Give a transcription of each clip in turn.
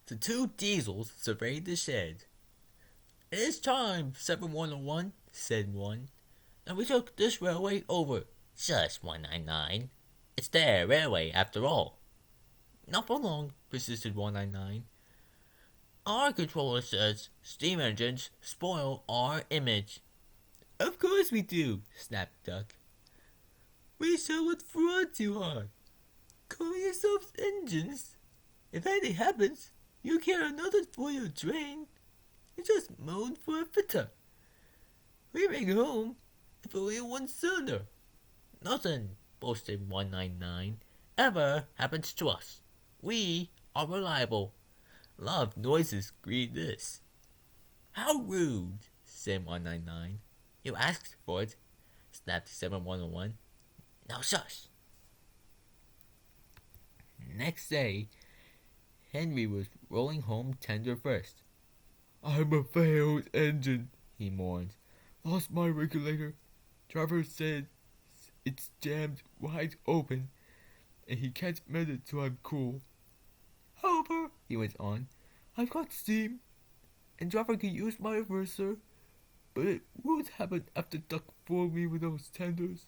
The two diesels surveyed the shed. "It is time, 7101," said one, "and we took this railway over." "Shush, 199. It's their railway, after all." "Not for long," persisted 199. "Our controller says steam engines spoil our image." "Of course we do," snapped Duck. "We sell it fraud too hard. Call yourselves engines. If anything happens, you care nothing for your train. You just moan for a fitter. We bring home if only one cylinder. Nothing," boasted 199, "ever happens to us. We are reliable. A lot of noises greet this." "How rude," said 199. "You asked for it," snapped 7101. "Now shush." Next day, Henry was rolling home tender first. "I'm a failed engine," he mourned. "Lost my regulator. Driver said it's jammed wide open, and he can't mend it till I'm cool. However," he went on, "I've got steam, and driver can use my reverser, but it won't happen after Duck fooled me with those tenders.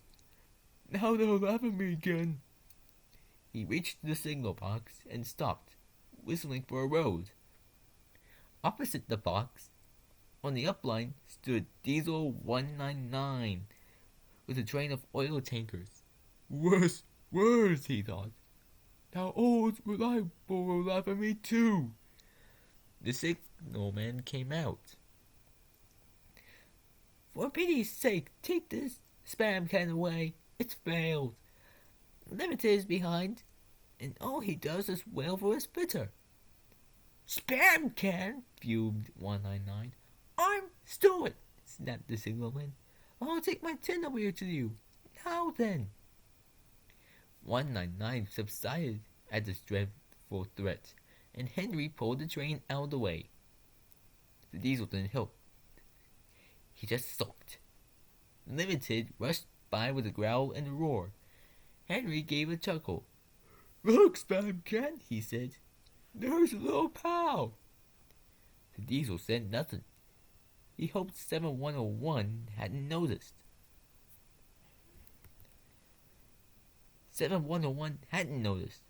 Now they'll laugh at me again." He reached the signal box and stopped, whistling for a road. Opposite the box, on the upline, stood Diesel 199 with a train of oil tankers. "Worse, worse," he thought. "Now old Reliable will laugh at me too." The signalman came out. "For pity's sake, take this spam can away. It's failed. Limited is behind, and all he does is wail for a spitter." "Spam can!" fumed 199. "I'm Stewart," snapped the signalman. "I'll take my tin over here to you. Now then." 199 subsided at this dreadful threat, and Henry pulled the train out of the way. The diesel didn't help. He just sulked. Limited rushed by with a growl and a roar. Henry gave a chuckle. "Look, Spam Can," he said. "There's a little pal." The diesel said nothing. He hoped 7101 hadn't noticed. 7101 hadn't noticed.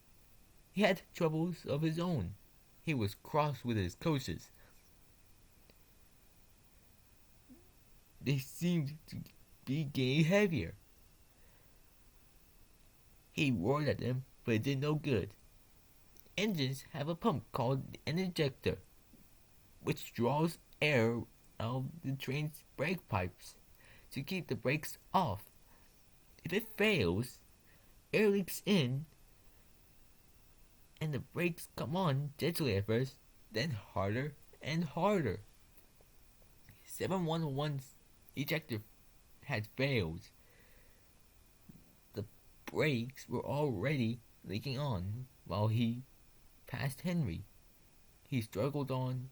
He had troubles of his own. He was cross with his coaches. They seemed to be getting heavier. He roared at them, but it did no good. Engines have a pump called an injector, which draws air out of the train's brake pipes to keep the brakes off. If it fails, air leaks in, and the brakes come on gently at first, then harder and harder. 7101's ejector had failed. The brakes were already leaking on while he passed Henry. He struggled on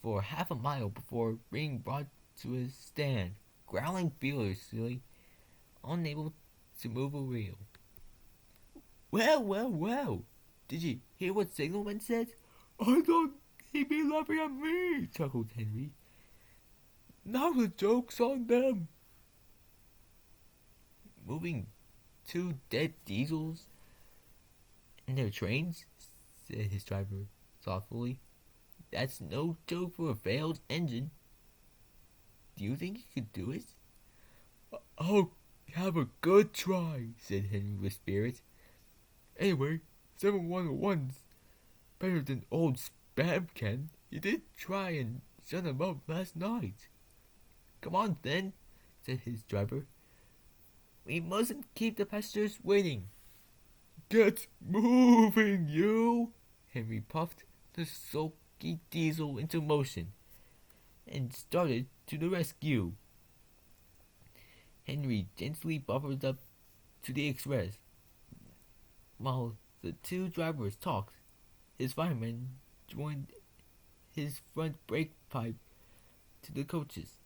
for half a mile before being brought to a stand, growling furiously, unable to move a wheel. "Well, well, well! Did you hear what Signalman said?" "I thought he'd be laughing at me," chuckled Henry. "Now the joke's on them." "Moving two dead diesels and their trains," said his driver thoughtfully. "That's no joke for a failed engine. Do you think you could do it?" "I'll have a good try," said Henry with spirit. "Anyway, 7101's better than old Spam Can. He did try and shut him up last night." "Come on, then," said his driver. "We mustn't keep the passengers waiting." "Get moving, you!" Henry puffed the sulky diesel into motion and started to the rescue. Henry gently buffered up to the express. While the two drivers talked, his fireman joined his front brake pipe to the coaches.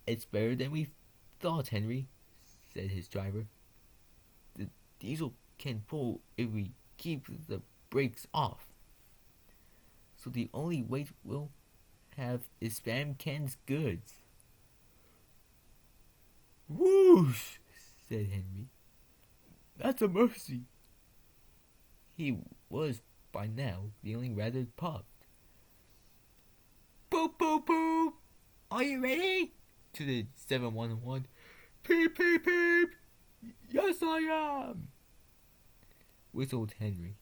"It's better than we thought, Henry," said his driver. "The diesel can pull if we keep the brakes off." so the only weight we'll have is Spam Ken's goods. Whoosh, said Henry. That's a mercy. He was, by now, feeling rather puffed. Boop, boop, boop. Are you ready? To the 711. Peep, peep, peep. Yes, I am, whistled Henry.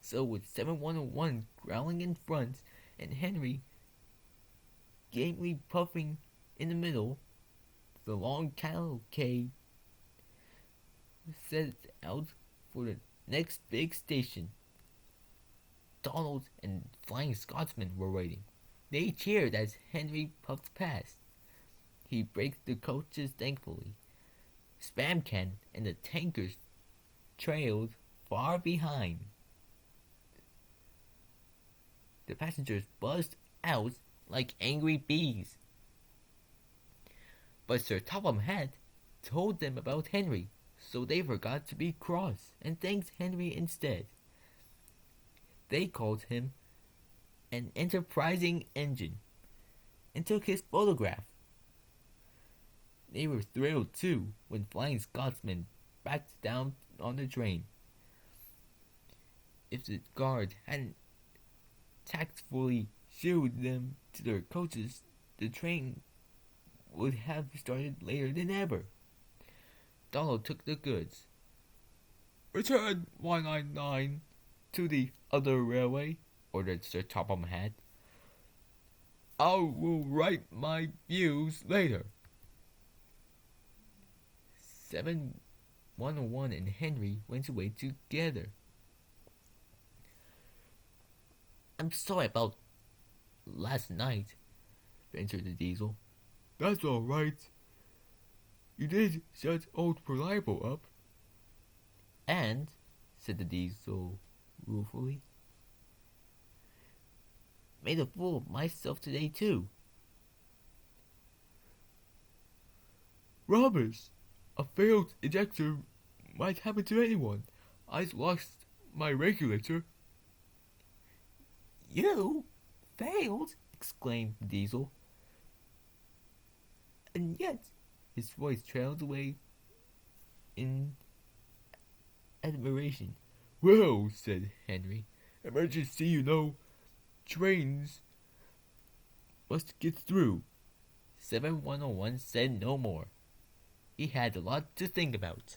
So with 7101 growling in front and Henry gamely puffing in the middle, the long cavalcade set out for the next big station. Donald and Flying Scotsman were waiting. They cheered as Henry puffed past. He braked the coaches thankfully. Spamcan and the tankers trailed far behind. The passengers buzzed out like angry bees. But Sir Topham Hatt told them about Henry, so they forgot to be cross and thanked Henry instead. They called him an enterprising engine and took his photograph. They were thrilled too when Flying Scotsman backed down on the train. If the guard hadn't tactfully shooed them to their coaches, the train would have started later than ever. Donald took the goods. Return 199 to the other railway, ordered Sir Topham Hatt. I will write my views later. 7101 and Henry went away together. I'm sorry about last night, ventured the Diesel. That's all right. You did shut old Reliable up. And, said the Diesel ruefully, made a fool of myself today too. Rubbish! A failed ejector might happen to anyone. I lost my regulator. You? Failed? Exclaimed Diesel. And yet, his voice trailed away in admiration. Well, said Henry, emergency, you know. Trains must get through. 7101 said no more. He had a lot to think about.